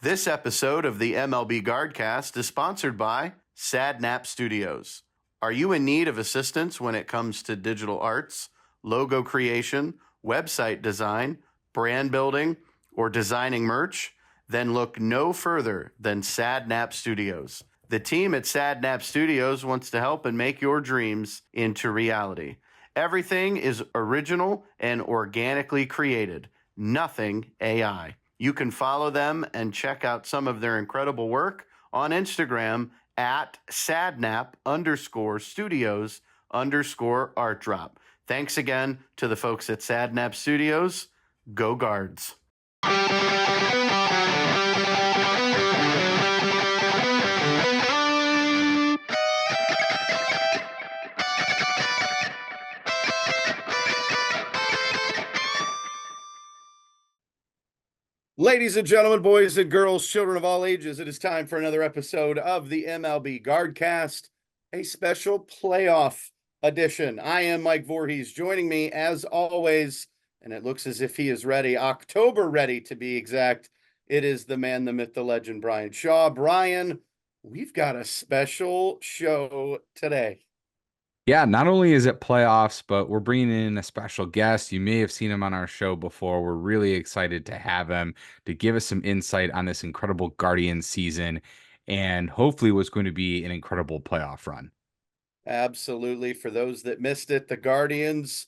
This episode of the MLB Guardcast is sponsored by Sadnap Studios. Are you in need of assistance when it comes to digital arts, logo creation, website design, brand building, or designing merch? Then look no further than Sadnap Studios. The team at Sadnap Studios wants to help and make your dreams into reality. Everything is original and organically created, nothing AI. You can follow them and check out some of their incredible work on Instagram at sadnap_studios_art drop. Thanks again to the folks at Sadnap Studios. Go Guards. Ladies and gentlemen, boys and girls, children of all ages, it is time for another episode of the MLB Guardcast, a special playoff edition. I am Mike Vorhies. Joining me, as always, and it looks as if he is ready, October ready to be exact, it is the man, the myth, the legend, Bryan Shaw. Bryan, we've got a special show today. Yeah, not only is it playoffs, but we're bringing in a special guest. You may have seen him on our show before. We're really excited to have him to give us some insight on this incredible Guardians season and hopefully what's going to be an incredible playoff run. Absolutely. For those that missed it, the Guardians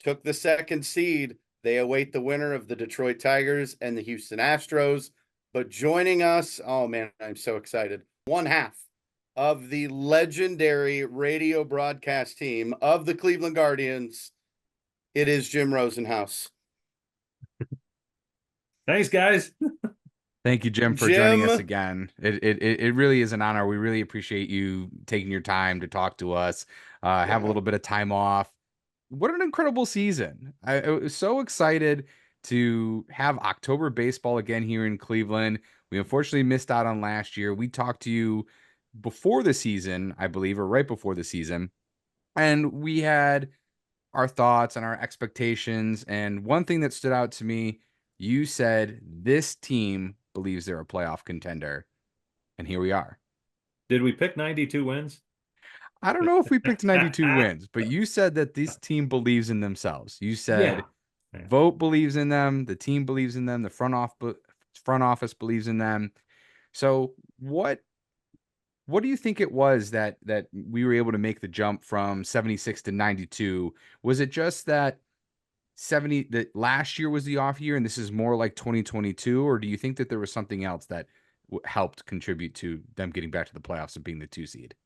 took the second seed. They await the winner of the Detroit Tigers and the Houston Astros. But joining us, oh man, I'm so excited. One half of the legendary radio broadcast team of the Cleveland Guardians. It is Jim Rosenhause. Thanks, guys. Thank you, Jim, for joining us again. It really is an honor. We really appreciate you taking your time to talk to us, have a little bit of time off. What an incredible season. I was so excited to have October baseball again here in Cleveland. We unfortunately missed out on last year. We talked to you before the season, I believe, or right before the season, and we had our thoughts and our expectations. And one thing that stood out to me, you said this team believes they're a playoff contender, and here we are. Did we pick 92 wins? I don't know if we picked 92 wins, but you said that this team believes in themselves. You said Vote believes in them, the team believes in them, the front office believes in them. So what do you think it was that we were able to make the jump from 76 to 92? Was it just that that last year was the off year and this is more like 2022, or do you think that there was something else that helped contribute to them getting back to the playoffs and being the 2 seed?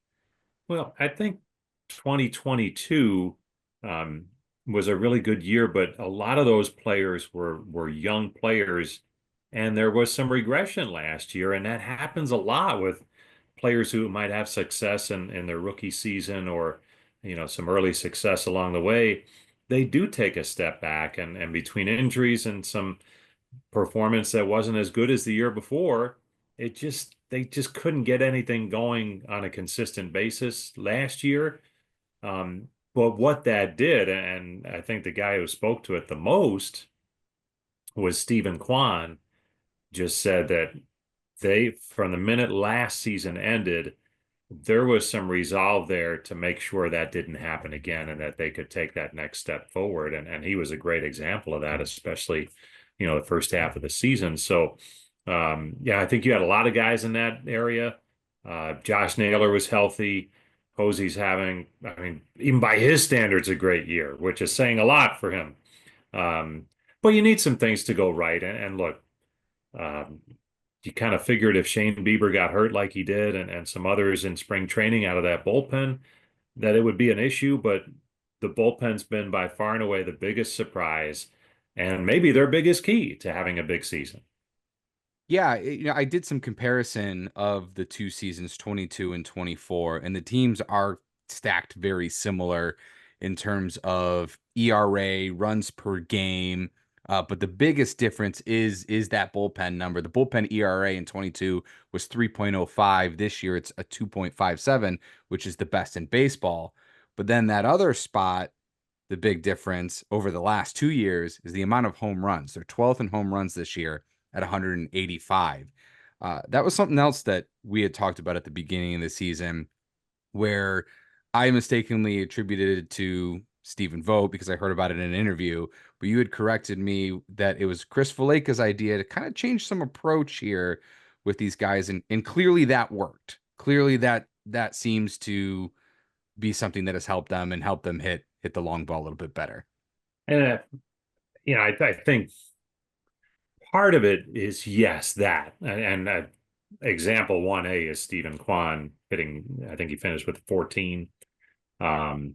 Well, I think 2022 was a really good year, but a lot of those players were young players, and there was some regression last year, and that happens a lot with players who might have success in their rookie season or some early success along the way. They do take a step back, and between injuries and some performance that wasn't as good as the year before, they just couldn't get anything going on a consistent basis last year. But what that did, and I think the guy who spoke to it the most was Stephen Kwan, just said that from the minute last season ended, there was some resolve there to make sure that didn't happen again and that they could take that next step forward. And he was a great example of that, especially, the first half of the season. So, I think you had a lot of guys in that area. Josh Naylor was healthy. Posey's having, even by his standards, a great year, which is saying a lot for him. But you need some things to go right. And look, you kind of figured if Shane Bieber got hurt like he did and some others in spring training out of that bullpen, that it would be an issue. But the bullpen's been by far and away the biggest surprise and maybe their biggest key to having a big season. Yeah, I did some comparison of the 2 seasons, 22 and 24, and the teams are stacked very similar in terms of ERA, runs per game. But the biggest difference is that bullpen number. The bullpen ERA in 22 was 3.05. This year it's a 2.57, which is the best in baseball. But then that other spot, the big difference over the last 2 years is the amount of home runs. They're 12th in home runs this year at 185. That was something else that we had talked about at the beginning of the season, where I mistakenly attributed it to Stephen Vogt because I heard about it in an interview, but you had corrected me that it was Chris Valaika's idea to kind of change some approach here with these guys, and clearly that worked. Clearly that seems to be something that has helped them and helped them hit the long ball a little bit better. And I think part of it is, yes, that. And example 1A is Stephen Kwan hitting, I think he finished with 14. But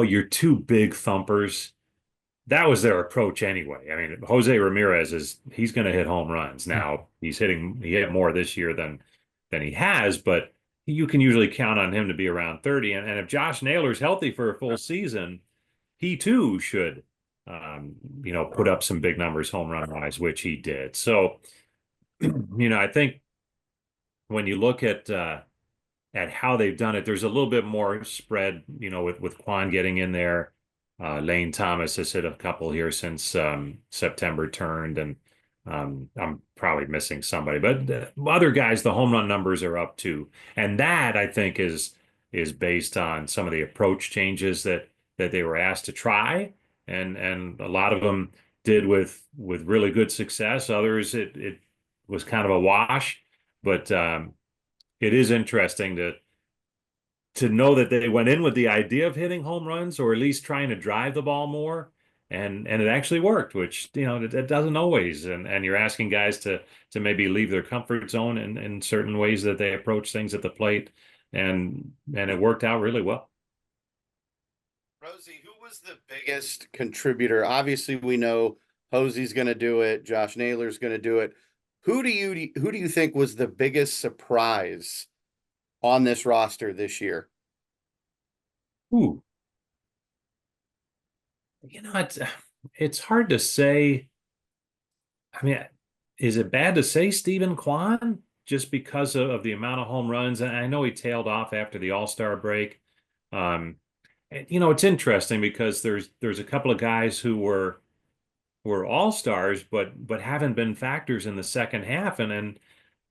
your two big thumpers, that was their approach anyway. I mean, Jose Ramirez he's going to hit home runs. Now, he hit more this year than he has, but you can usually count on him to be around 30. And if Josh Naylor's healthy for a full season, he too should put up some big numbers home run wise, which he did. So, I think when you look at how they've done it, there's a little bit more spread, with Quan getting in there. Lane Thomas has hit a couple here since September turned, and I'm probably missing somebody, but other guys, the home run numbers are up too, and that I think is based on some of the approach changes that they were asked to try, and a lot of them did with really good success. Others it was kind of a wash, but it is interesting to know that they went in with the idea of hitting home runs, or at least trying to drive the ball more, and it actually worked, which it doesn't always. And you're asking guys to maybe leave their comfort zone in certain ways that they approach things at the plate, and it worked out really well. Rosie, who was the biggest contributor? Obviously, we know Posey's going to do it. Josh Naylor's going to do it. Who do you think was the biggest surprise on this roster this year? Ooh, it's hard to say. I mean, is it bad to say Stephen Kwan just because of the amount of home runs? And I know he tailed off after the All-Star break. It's interesting because there's a couple of guys who were all-stars, but haven't been factors in the second half, and then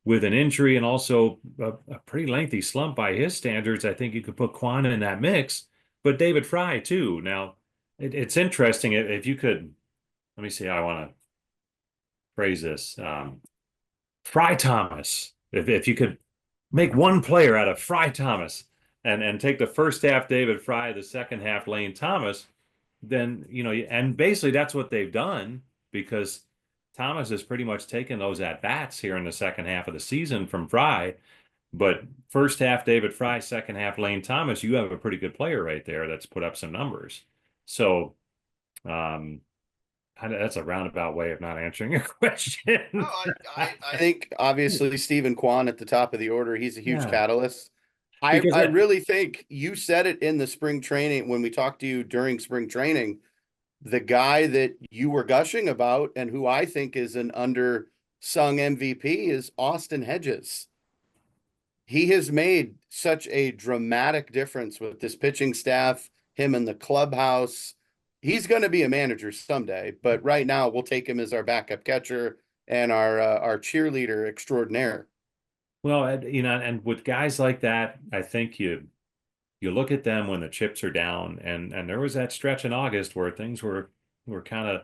with an injury and also a pretty lengthy slump by his standards, I think you could put Quan in that mix, but David Fry too. Now, it's interesting if you could, let me see how I want to phrase this. Fry Thomas, if you could make one player out of Fry Thomas and take the first half David Fry, the second half Lane Thomas, then, and basically that's what they've done, because Thomas has pretty much taken those at-bats here in the second half of the season from Fry. But first half David Fry, second half Lane Thomas, you have a pretty good player right there that's put up some numbers. So that's a roundabout way of not answering your question. No, I think obviously Stephen Kwan at the top of the order, he's a huge catalyst. I really think you said it in the spring training when we talked to you during spring training. The guy that you were gushing about and who I think is an undersung MVP is Austin Hedges. He has made such a dramatic difference with this pitching staff, him in the clubhouse. He's going to be a manager someday, but right now we'll take him as our backup catcher and our cheerleader extraordinaire. Well, and with guys like that, I think you look at them when the chips are down, and there was that stretch in August where things were kind of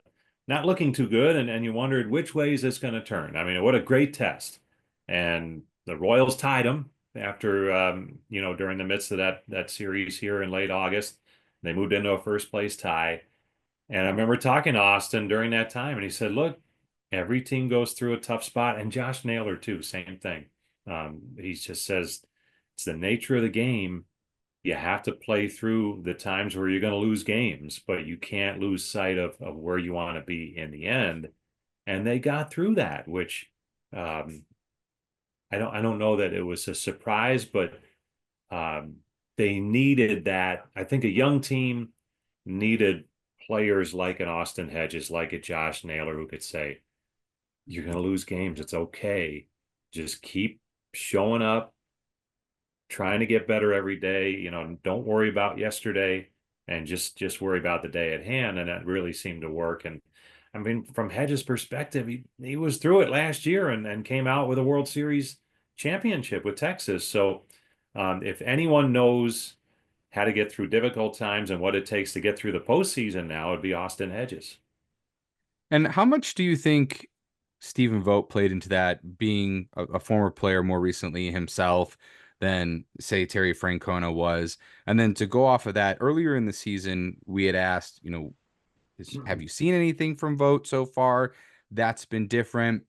not looking too good, and you wondered which way is this going to turn. I mean, what a great test. And the Royals tied them after during the midst of that series here in late August. They moved into a first place tie. And I remember talking to Austin during that time, and he said, look, every team goes through a tough spot, and Josh Naylor too, same thing. He just says it's the nature of the game. You have to play through the times where you're going to lose games, but you can't lose sight of where you want to be in the end. And they got through that, which I don't know that it was a surprise, but they needed that. I think a young team needed players like an Austin Hedges, like a Josh Naylor, who could say, you're going to lose games. It's okay. Just keep showing up, trying to get better every day. Don't worry about yesterday, and just worry about the day at hand. And that really seemed to work. And I mean, from Hedges' perspective, he was through it last year and came out with a World Series championship with Texas. So if anyone knows how to get through difficult times and what it takes to get through the postseason now, it'd be Austin Hedges. And how much do you think Stephen Vogt played into that, being a former player more recently himself than, say, Terry Francona was? And then to go off of that, earlier in the season, we had asked, have you seen anything from Vogt so far that's been different?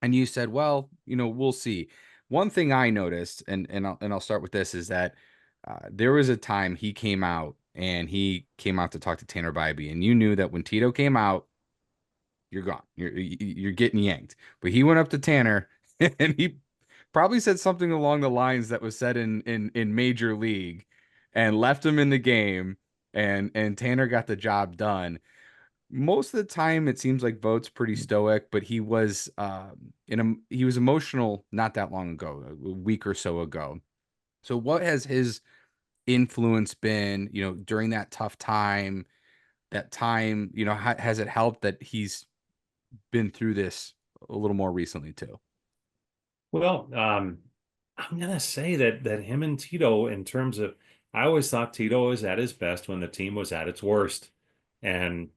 And you said, well, we'll see. One thing I noticed, and I'll start with this, is that there was a time he came out to talk to Tanner Bybee, and you knew that when Tito came out, you're gone. You're getting yanked. But he went up to Tanner and he probably said something along the lines that was said in Major League, and left him in the game, and Tanner got the job done. Most of the time it seems like Vogt's pretty stoic, but he was he was emotional not that long ago, a week or so ago. So what has his influence been, during that tough time? Has it helped that he's been through this a little more recently too? Well, I'm gonna say that him and Tito, in terms of, I always thought Tito was at his best when the team was at its worst, and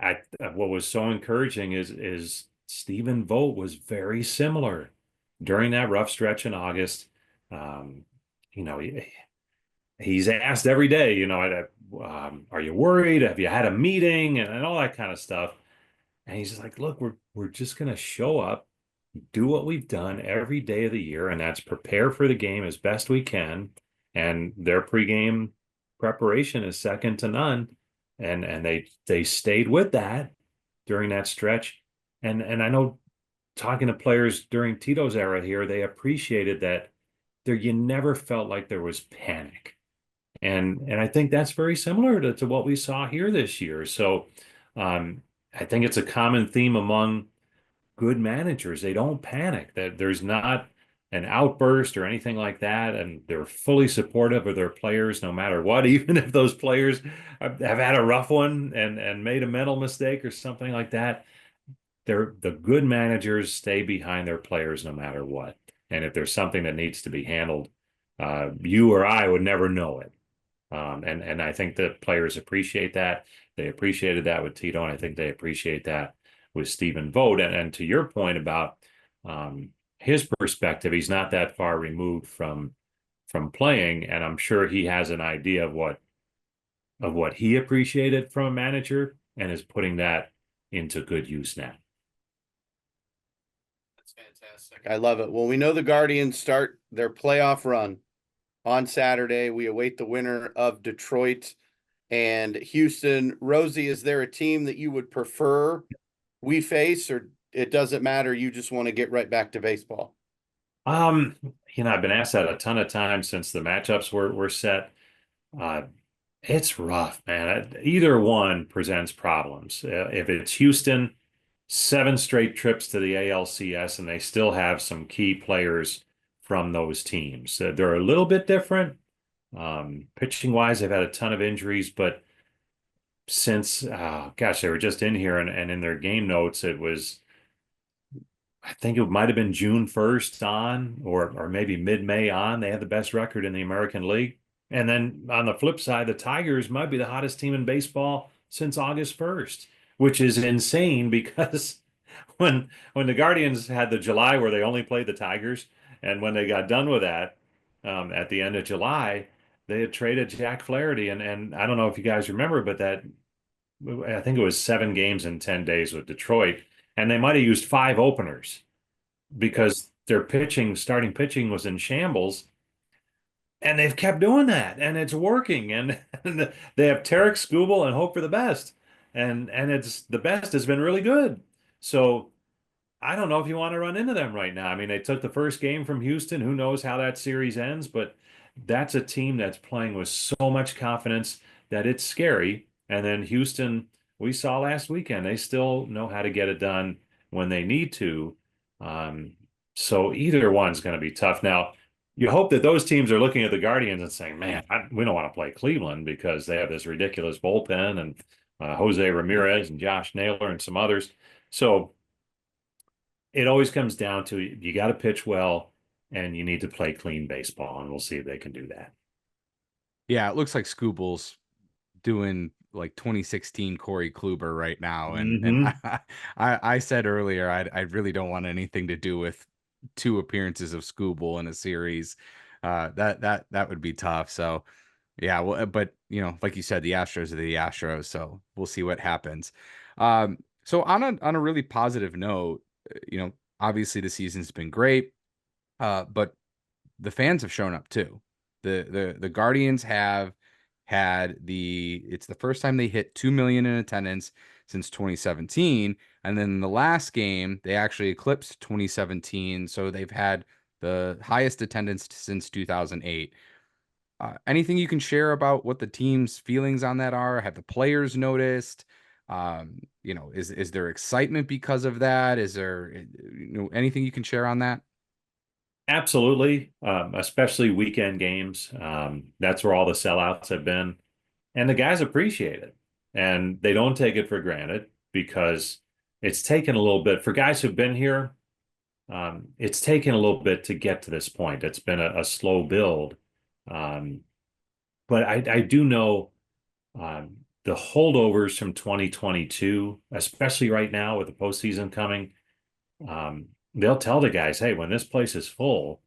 what was so encouraging is Stephen Vogt was very similar during that rough stretch in August. Um, he's asked every day, are you worried? Have you had a meeting and all that kind of stuff? And he's just like, look, we're just gonna show up, do what we've done every day of the year, and that's prepare for the game as best we can. And their pregame preparation is second to none. And they stayed with that during that stretch. And I know, talking to players during Tito's era here, they appreciated that you never felt like there was panic. And I think that's very similar to what we saw here this year. So I think it's a common theme among good managers. They don't panic, that there's not an outburst or anything like that. And they're fully supportive of their players no matter what, even if those players have had a rough one and made a mental mistake or something like that. The good managers stay behind their players no matter what. And if there's something that needs to be handled, you or I would never know it. And I think the players appreciate that. They appreciated that with Tito, and I think they appreciate that with Stephen Vogt. And to your point about his perspective, he's not that far removed from playing, and I'm sure he has an idea of what he appreciated from a manager and is putting that into good use now. That's fantastic. I love it. Well, we know the Guardians start their playoff run on Saturday. We await the winner of Detroit and Houston. Rosie, is there a team that you would prefer we face, or it doesn't matter, you just want to get right back to baseball? I've been asked that a ton of times since the matchups were set. It's rough, man. Either one presents problems. If it's Houston, 7 straight trips to the ALCS, and they still have some key players from those teams. They're a little bit different. Pitching wise, they've had a ton of injuries, but since, they were just in here and in their game notes, it was, I think it might have been June 1st on, or maybe mid-May on, they had the best record in the American League. And then on the flip side, the Tigers might be the hottest team in baseball since August 1st, which is insane because when the Guardians had the July where they only played the Tigers, and when they got done with that at the end of July, they had traded Jack Flaherty, and I don't know if you guys remember, but I think it was 7 games in 10 days with Detroit, and they might have used 5 openers because their starting pitching was in shambles. And they've kept doing that, and it's working. And they have Tarek Skubal and hope for the best. And it's the best has been really good. So I don't know if you want to run into them right now. I mean, they took the first game from Houston. Who knows how that series ends? But that's a team that's playing with so much confidence that it's scary. And then Houston, we saw last weekend, they still know how to get it done when they need to. So either one's going to be tough. Now, you hope that those teams are looking at the Guardians and saying, man, we don't want to play Cleveland because they have this ridiculous bullpen and Jose Ramirez and Josh Naylor and some others. So it always comes down to you got to pitch well and you need to play clean baseball, and we'll see if they can do that. Yeah, it looks like Scooble's doing like 2016 Corey Kluber right now, and I said earlier I really don't want anything to do with 2 appearances of Scooble in a series. That would be tough. So yeah, well, but like you said, the Astros are the Astros, so we'll see what happens. So on a really positive note, obviously the season's been great, but the fans have shown up too. The Guardians have had it's the first time they hit 2 million in attendance since 2017, and then the last game they actually eclipsed 2017, so they've had the highest attendance since 2008. Anything you can share about what the team's feelings on that are? Have the players noticed? Is there excitement because of that? Is there anything you can share on that? Absolutely, especially weekend games. That's where all the sellouts have been, and the guys appreciate it, and they don't take it for granted because it's taken a little bit for guys who've been here. It's taken a little bit to get to this point. It's been a slow build, um, but I do know the holdovers from 2022, especially right now with the postseason coming. They'll tell the guys, "Hey, when this place is full,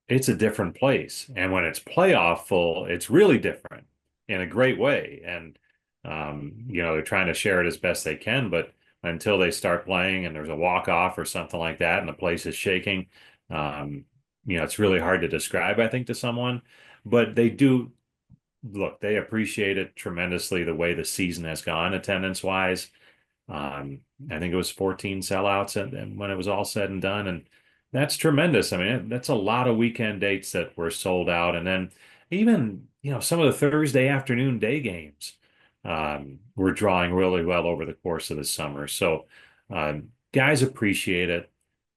it's a different place. And when it's playoff full, it's really different in a great way." And, they're trying to share it as best they can, but until they start playing and there's a walk-off or something like that and the place is shaking, it's really hard to describe, I think, to someone. But they do look, they appreciate it tremendously the way the season has gone attendance-wise. I think it was 14 sellouts and when it was all said and done. And that's tremendous. I mean, that's a lot of weekend dates that were sold out. And then even, some of the Thursday afternoon day games were drawing really well over the course of the summer. So guys appreciate it.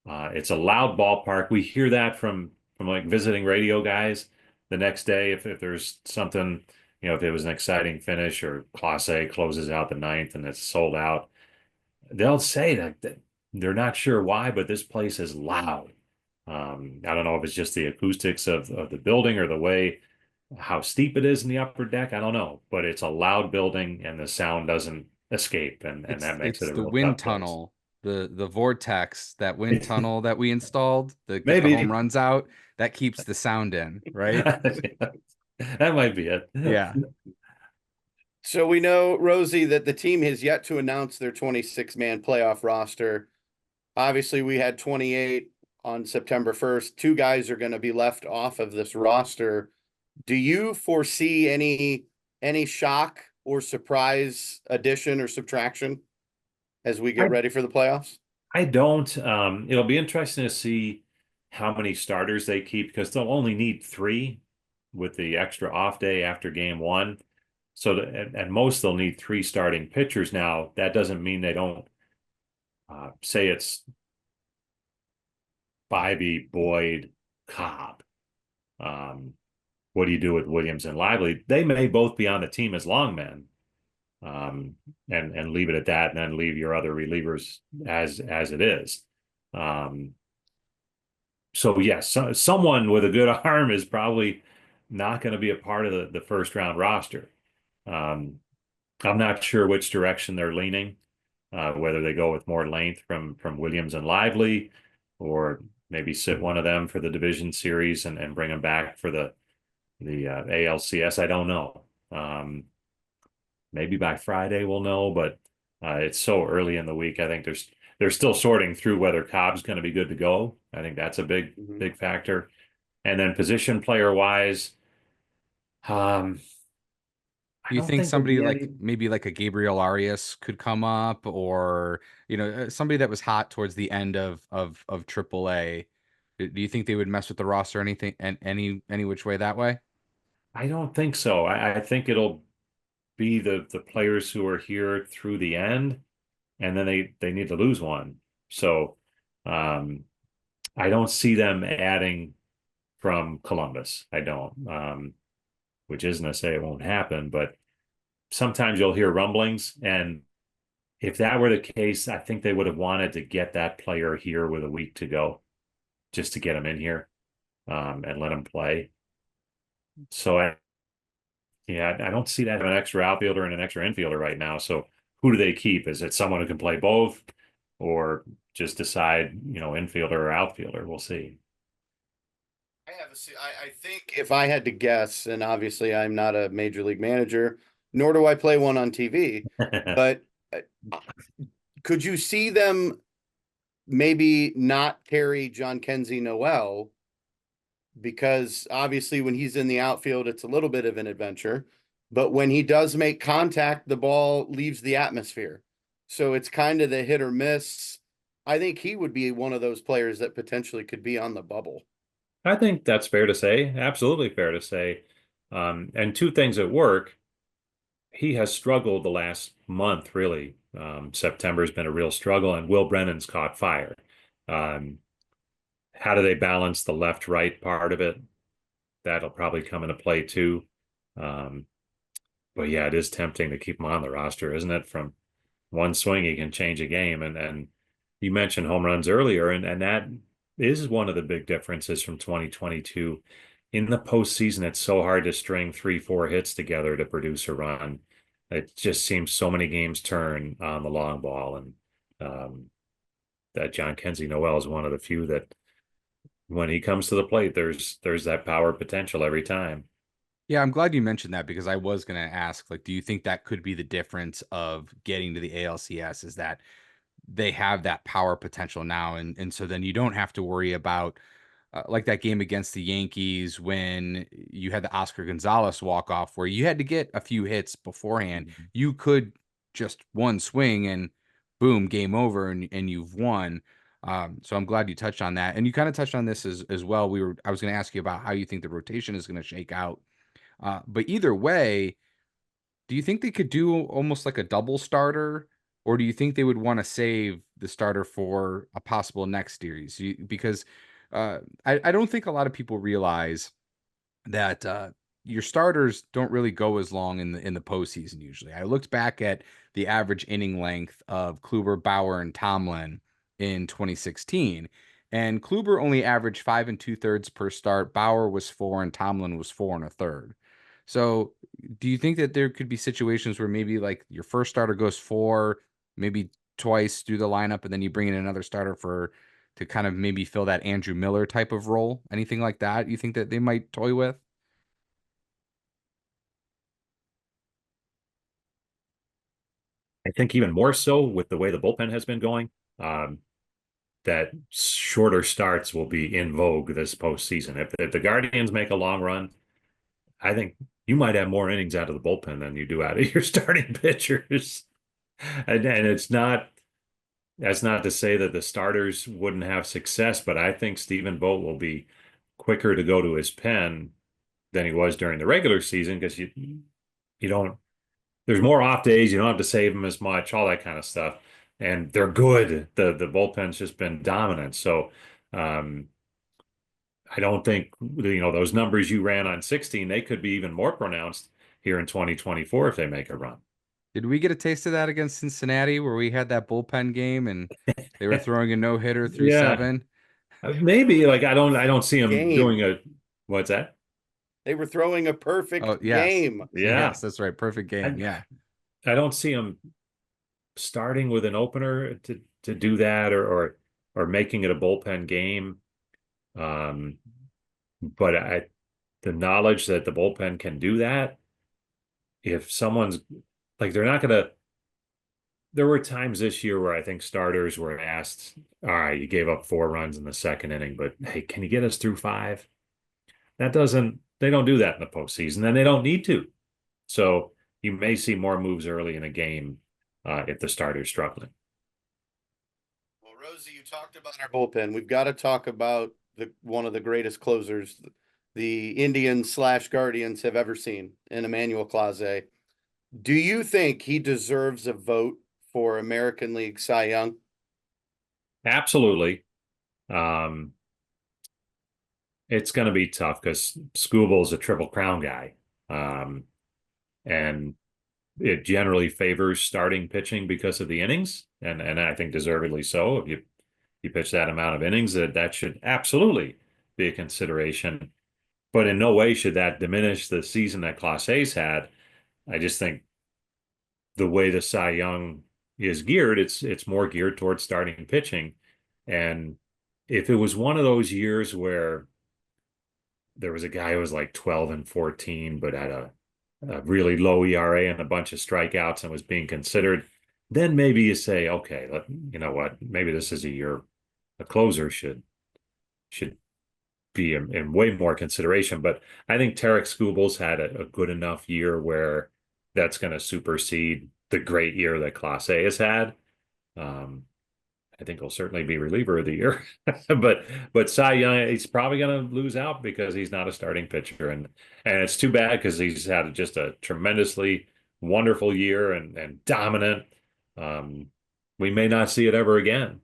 It's a loud ballpark. We hear that from like visiting radio guys the next day if there's something, if it was an exciting finish or Class A closes out the ninth and it's sold out, they'll say that they're not sure why, but this place is loud. I don't know if it's just the acoustics of the building or the way how steep it is in the upper deck. I don't know, but it's a loud building and the sound doesn't escape, and that makes it It's a the real wind tough place. tunnel, the vortex, that wind tunnel that we installed to get the home Maybe runs out. That keeps the sound in, right? that might be it. Yeah. So we know, Rosie, that the team has yet to announce their 26-man playoff roster. Obviously, we had 28 on September 1st. 2 guys are going to be left off of this roster. Do you foresee any shock or surprise addition or subtraction as we get ready for the playoffs? I don't. It'll be interesting to see how many starters they keep because they'll only need 3 with the extra off day after game 1. So at most they'll need 3 starting pitchers. Now that doesn't mean they don't say it's Bybee, Boyd, Cobb. What do you do with Williams and Lively? They may both be on the team as long men, and leave it at that, and then leave your other relievers as it is. So yes, someone with a good arm is probably not going to be a part of the first round roster. I'm not sure which direction they're leaning, whether they go with more length from Williams and Lively, or maybe sit one of them for the division series and bring them back for the ALCS. I don't know. Maybe by Friday we'll know, but it's so early in the week. I think they're still sorting through whether Cobb's going to be good to go. I think that's a big factor. And then position player wise, I Do you don't think think there'll somebody be like any. maybe like a Gabriel Arias could come up, or somebody that was hot towards the end of AAA? Do you think they would mess with the roster anything and any which way that way? I don't think so. I think it'll be the players who are here through the end, and then they need to lose one. So um, I don't see them adding from Columbus. I don't, which isn't to say it won't happen, but sometimes you'll hear rumblings, and if that were the case, I think they would have wanted to get that player here with a week to go, just to get him in here, and let him play. So yeah, I don't see that an extra outfielder and an extra infielder right now. So who do they keep? Is it someone who can play both, or just decide, infielder or outfielder? We'll see. I think if I had to guess, and obviously I'm not a major league manager, nor do I play one on TV, but could you see them maybe not carry John Kenzie Noel? Because obviously when he's in the outfield, it's a little bit of an adventure, but when he does make contact, the ball leaves the atmosphere. So it's kind of the hit or miss. I think he would be one of those players that potentially could be on the bubble. I think that's fair to say. Absolutely fair to say. And two things at work. He has struggled the last month, really. September's been a real struggle, and Will Brennan's caught fire. Um, how do they balance the left-right part of it? That'll probably come into play too. Um, but yeah, it is tempting to keep him on the roster, isn't it? From one swing, he can change a game. And you mentioned home runs earlier, and that is one of the big differences from 2022. In the postseason, it's so hard to string 3, 4 hits together to produce a run. It just seems so many games turn on the long ball, and that John Kenzie Noel is one of the few that, when he comes to the plate, there's that power potential every time. Yeah, I'm glad you mentioned that because I was going to ask, like, do you think that could be the difference of getting to the ALCS is that they have that power potential now, and so then you don't have to worry about like that game against the Yankees when you had the Oscar Gonzalez walk off where you had to get a few hits beforehand. You could just one swing and boom, game over, and you've won. So I'm glad you touched on that, and you kind of touched on this as well. I was going to ask you about how you think the rotation is going to shake out, but either way, do you think they could do almost like a double starter, or do you think they would want to save the starter for a possible next series? Because I don't think a lot of people realize that your starters don't really go as long in the postseason usually. I looked back at the average inning length of Kluber, Bauer, and Tomlin in 2016, and Kluber only averaged 5 2/3 per start. Bauer was 4, and Tomlin was 4 1/3. So, do you think that there could be situations where maybe like your first starter goes 4, maybe twice through the lineup, and then you bring in another starter to kind of maybe fill that Andrew Miller type of role? Anything like that you think that they might toy with? I think even more so with the way the bullpen has been going, that shorter starts will be in vogue this postseason. If the Guardians make a long run, I think you might have more innings out of the bullpen than you do out of your starting pitchers. And that's not to say that the starters wouldn't have success, but I think Stephen Vogt will be quicker to go to his pen than he was during the regular season, because you don't, there's more off days, you don't have to save them as much, all that kind of stuff. And they're good. The bullpen's just been dominant. So I don't think, those numbers you ran on 16, they could be even more pronounced here in 2024 if they make a run. Did we get a taste of that against Cincinnati where we had that bullpen game and they were throwing a no-hitter through Yeah, 7? maybe. Like I don't see them doing Game. what's that? They were throwing a Oh, perfect yes. game. Yeah. Yes, that's right. Perfect game. I, Yeah. I don't see them starting with an opener to do that, or making it a bullpen game. Um, but the knowledge that the bullpen can do that, if someone's like, they're not gonna. There were times this year where I think starters were asked, "All right, you gave up 4 runs in the second inning, but hey, can you get us through 5?" They don't do that in the postseason, and they don't need to. So you may see more moves early in a game if the starter's struggling. Well, Rosie, you talked about our bullpen. We've got to talk about one of the greatest closers the Indians/Guardians have ever seen in Emmanuel Clase. Do you think he deserves a vote for American League Cy Young? Absolutely. Um, it's going to be tough because Scooble's a Triple Crown guy. And it generally favors starting pitching because of the innings, and I think deservedly so. If you pitch that amount of innings, that should absolutely be a consideration. But in no way should that diminish the season that Clase's had. I just think the way the Cy Young is geared, it's more geared towards starting pitching. And if it was one of those years where there was a guy who was like 12 and 14, but had a really low ERA and a bunch of strikeouts and was being considered, then maybe you say, okay, you know what, maybe this is a year a closer should be in way more consideration. But I think Tarek Skubals had a good enough year where that's going to supersede the great year that Clase has had. I think he'll certainly be reliever of the year, but Cy Young, he's probably going to lose out because he's not a starting pitcher, and it's too bad because he's had just a tremendously wonderful year and dominant. We may not see it ever again,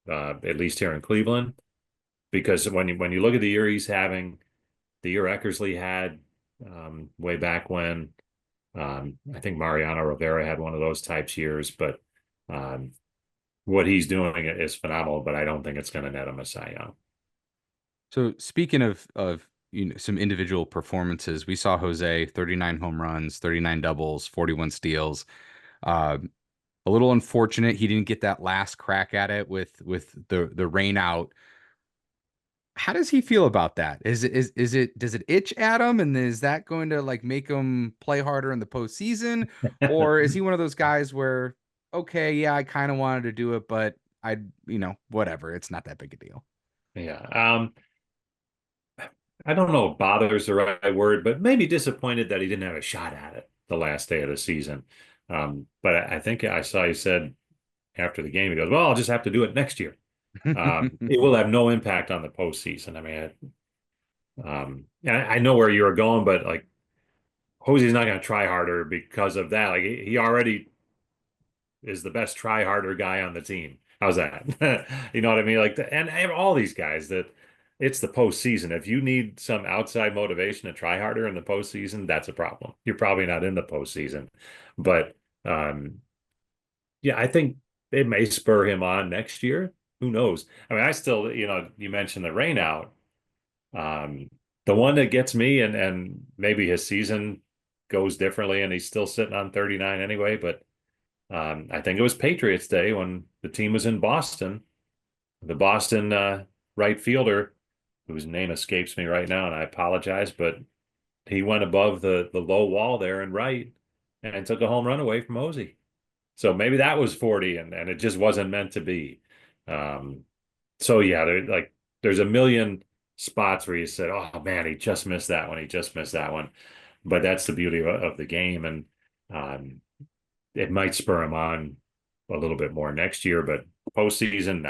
at least here in Cleveland, because when you look at the year he's having, the year Eckersley had way back when, I think Mariano Rivera had one of those types years, but what he's doing is phenomenal, but I don't think it's going to net him a Cy Young. So speaking of some individual performances, we saw Jose 39 home runs, 39 doubles, 41 steals. A little unfortunate he didn't get that last crack at it with the rain out. How does he feel about that? Does it itch at him, and is that going to like make him play harder in the postseason, or is he one of those guys where, okay, yeah, I kind of wanted to do it, but whatever, it's not that big a deal. Yeah. I don't know if bothers the right word, but maybe disappointed that he didn't have a shot at it the last day of the season. But I think I saw he said after the game, he goes, well, I'll just have to do it next year. It will have no impact on the postseason. I mean, I know where you were going, but like Jose's not going to try harder because of that. Like he already is the best try harder guy on the team. How's that? You know what I mean? Like and all these guys that it's the postseason. If you need some outside motivation to try harder in the postseason, that's a problem. You're probably not in the postseason. But yeah, I think it may spur him on next year. Who knows? I mean, I still, you mentioned the rain out. The one that gets me, and maybe his season goes differently, and he's still sitting on 39 anyway. But I think it was Patriots Day when the team was in Boston. The Boston right fielder, whose name escapes me right now, and I apologize, but he went above the low wall there and right and took a home run away from Mosey. So maybe that was 40 and it just wasn't meant to be. So yeah, there's a million spots where you said, oh man, he just missed that one. He just missed that one. But that's the beauty of the game. And it might spur him on a little bit more next year, but postseason,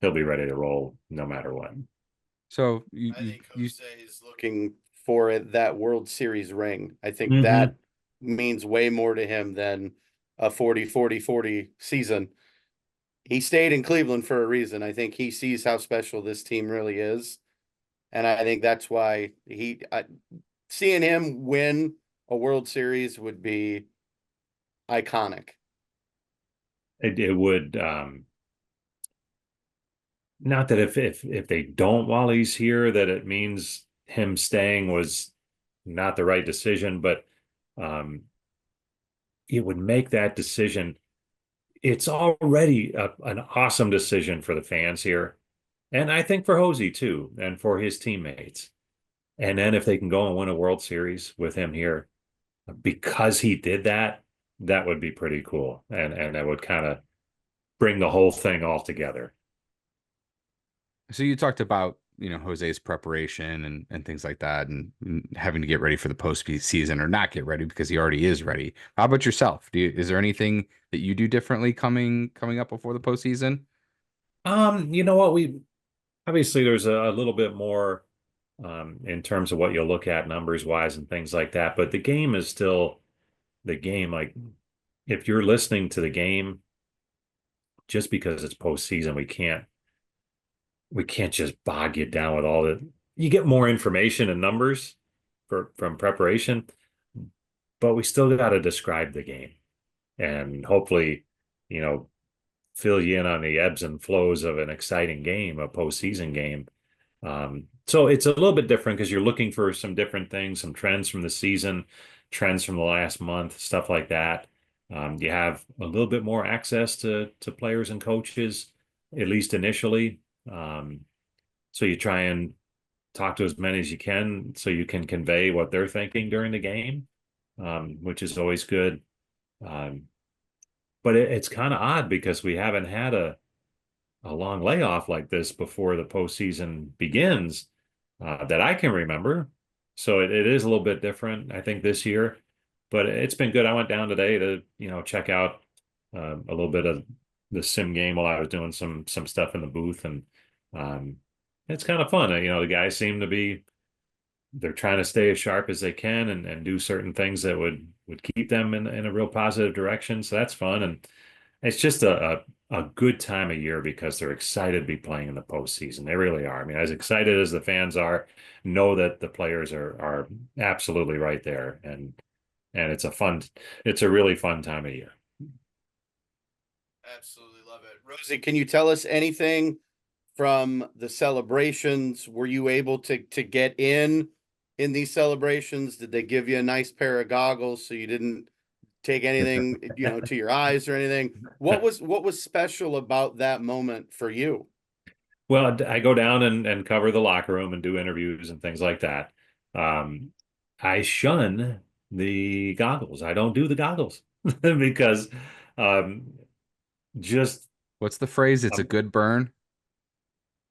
he'll be ready to roll no matter what. So I think Jose is looking for that World Series ring. I think Mhm. that means way more to him than a 40-40-40 season. He stayed in Cleveland for a reason. I think he sees how special this team really is. And I think that's why seeing him win a World Series would be iconic. It would, not that if they don't while he's here, that it means him staying was not the right decision, but it would make that decision. It's already an awesome decision for the fans here. And I think for Hosey too, and for his teammates. And then if they can go and win a World Series with him here, because he did that, that would be pretty cool. And that would kind of bring the whole thing all together. So you talked about, Jose's preparation and things like that, and having to get ready for the postseason or not get ready because he already is ready. How about yourself? Is there anything that you do differently coming up before the postseason? You know what? Obviously there's a little bit more in terms of what you'll look at numbers wise and things like that, but the game is still the game. Like if you're listening to the game, just because it's postseason, we can't just bog you down with all the, you get more information and numbers from preparation, but we still got to describe the game and hopefully, you know, fill you in on the ebbs and flows of an exciting game, a postseason game. So it's a little bit different because you're looking for some different things, some trends from the season, trends from the last month, stuff like that. You have a little bit more access to players and coaches, at least initially. So you try and talk to as many as you can so you can convey what they're thinking during the game, which is always good. Um, but it's kind of odd because we haven't had a long layoff like this before the postseason begins that I can remember. So it is a little bit different, I think, this year, but it's been good. I went down today to, check out a little bit of the sim game while I was doing some stuff in the booth, and um, it's kind of fun. The guys seem to be they're trying to stay as sharp as they can and do certain things that would keep them in a real positive direction. So that's fun. And it's just a good time of year because they're excited to be playing in the postseason. They really are. I mean, as excited as the fans are, know that the players are absolutely right there. And it's a really fun time of year. Absolutely love it. Rosie, can you tell us anything from the celebrations? Were you able to get in these celebrations? Did they give you a nice pair of goggles so you didn't take anything, to your eyes or anything? What was special about that moment for you? Well, I go down and cover the locker room and do interviews and things like that. I shun the goggles. I don't do the goggles because um, just What's the phrase? It's a good burn.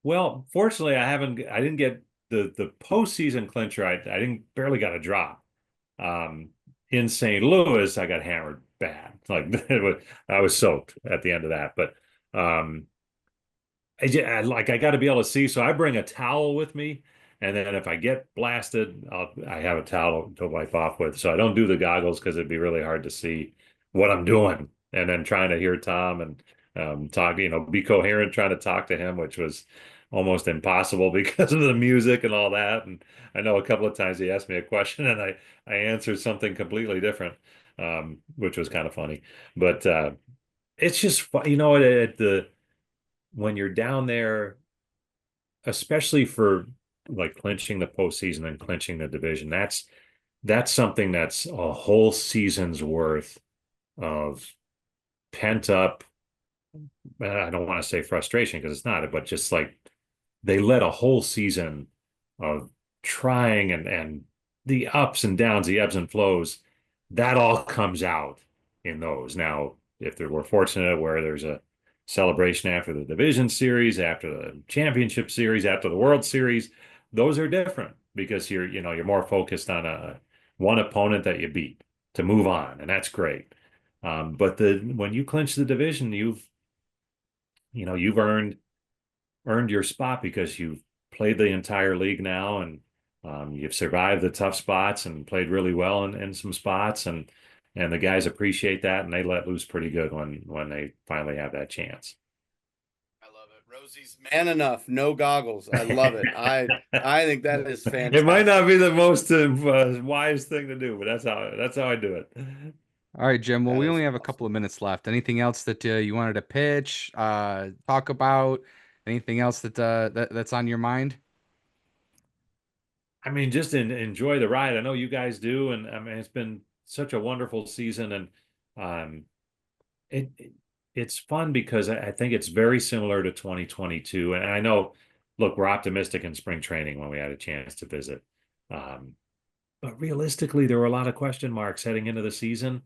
well, fortunately, I didn't get the postseason clincher. I didn't barely got a drop. Um, in St. Louis, I got hammered bad. Like I was soaked at the end of that. But I got to be able to see, so I bring a towel with me, and then if I get blasted, I have a towel to wipe off with. So I don't do the goggles because it'd be really hard to see what I'm doing, and then trying to hear Tom and talk, be coherent, trying to talk to him, which was almost impossible because of the music and all that. And I know a couple of times he asked me a question, and I answered something completely different, which was kind of funny. But it's just fun, at the when you're down there, especially for like clinching the postseason and clinching the division, that's something that's a whole season's worth of pent up. I don't want to say frustration because it's not, but just like they let a whole season of trying and the ups and downs, the ebbs and flows, that all comes out in those. Now, if we're fortunate where there's a celebration after the division series, after the championship series, after the World Series, those are different because you're more focused on one opponent that you beat to move on, and that's great. But when you clinch the division, you've earned your spot because you've played the entire league now, and you've survived the tough spots and played really well in some spots, and the guys appreciate that, and they let loose pretty good when they finally have that chance. I love it. Rosie's man enough, no goggles. I love it. I think that is fantastic. It might not be the most wise thing to do, but that's how I do it. All right, Jim. Well, That we is only have a awesome. couple of minutes left. Anything else that you wanted to pitch, talk about? Anything else that's on your mind? I mean, just enjoy the ride. I know you guys do, and I mean, it's been such a wonderful season, and um, it's fun because I think it's very similar to 2022. And I know, look, we're optimistic in spring training when we had a chance to visit. Um, but realistically, there were a lot of question marks heading into the season.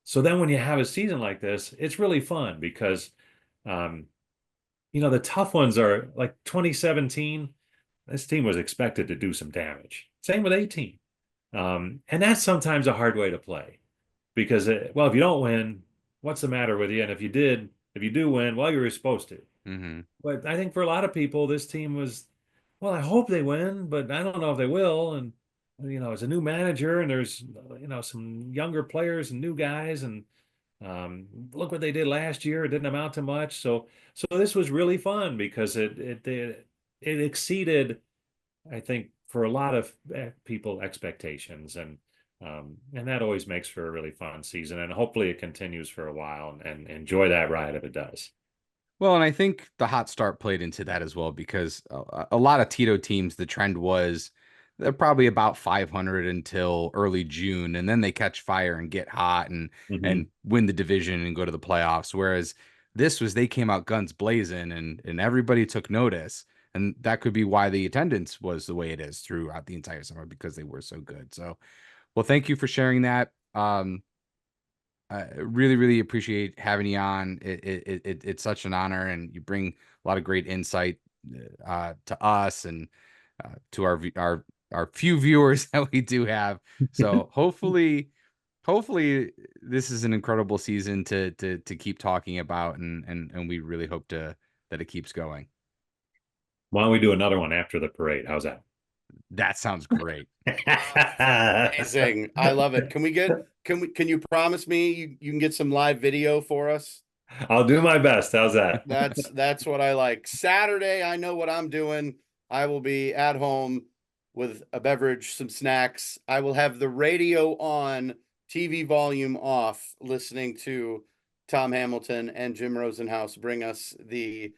So then when you have a season like this, it's really fun because, um, the tough ones are like 2017. This team was expected to do some damage. Same with 18. And that's sometimes a hard way to play because, well, if you don't win, what's the matter with you? And if you do win, well, you were supposed to. Mm-hmm. But I think for a lot of people, this team was, well, I hope they win, but I don't know if they will. And, it's a new manager and there's, some younger players and new guys. And look what they did last year. It didn't amount to much. So this was really fun because it exceeded, I think, for a lot of people expectations. And And that always makes for a really fun season. And hopefully it continues for a while and enjoy that ride if it does. Well, and I think the hot start played into that as well because a lot of Tito teams, the trend was they're probably about 500 until early June, and then they catch fire and get hot and win the division and go to the playoffs. Whereas this was they came out guns blazing and everybody took notice, and that could be why the attendance was the way it is throughout the entire summer because they were so good. So, well, thank you for sharing that. I really, really appreciate having you on. It's such an honor, and you bring a lot of great insight to us and to our few viewers that we do have. So hopefully this is an incredible season to keep talking about, and we really hope that it keeps going. Why don't we do another one after the parade? How's that? That sounds great. Amazing. I love it. Can you promise me you can get some live video for us? I'll do my best. How's that? That's what I like. Saturday, I know what I'm doing. I will be at home with a beverage, some snacks. I will have the radio on, TV volume off, listening to Tom Hamilton and Jim Rosenhaus bring us the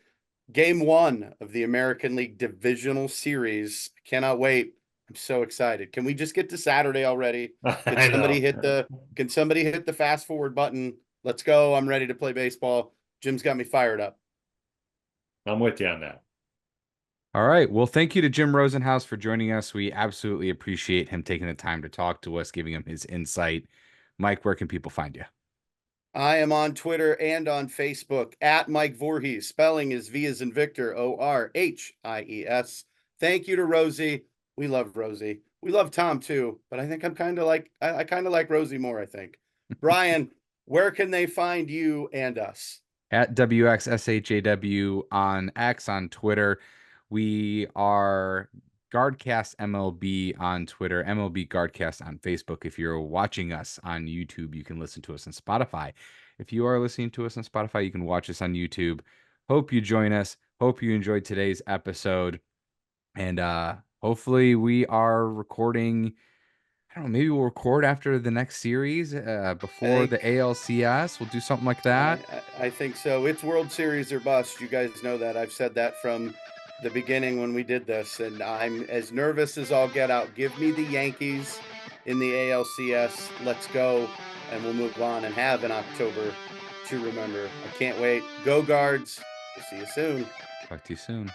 Game 1 of the American League Divisional Series. Cannot wait. I'm so excited. Can we just get to Saturday already? Can somebody hit the fast forward button? Let's go. I'm ready to play baseball. Jim's got me fired up. I'm with you on that. All right. Well, thank you to Jim Rosenhaus for joining us. We absolutely appreciate him taking the time to talk to us, giving him his insight. Mike, where can people find you? I am on Twitter and on Facebook at Mike Vorhies. Spelling is V as in Victor, Orhies. Thank you to Rosie. We love Rosie. We love Tom too, but I think I kind of like Rosie more, I think. Bryan, where can they find you and us? At WXSHAW on X on Twitter. We are Guardcast MLB on Twitter, MLB Guardcast on Facebook. If you're watching us on YouTube, you can listen to us on Spotify. If you are listening to us on Spotify, you can watch us on YouTube. Hope you join us. Hope you enjoyed today's episode. And hopefully we are recording. I don't know, maybe we'll record after the next series before the ALCS. We'll do something like that. I think so. It's World Series or bust. You guys know that. I've said that from the beginning when we did this, and I'm as nervous as all get out. Give me the Yankees in the ALCS. Let's go, and we'll move on and have an October to remember. I can't wait. Go Guards. We'll see you soon. Talk to you soon.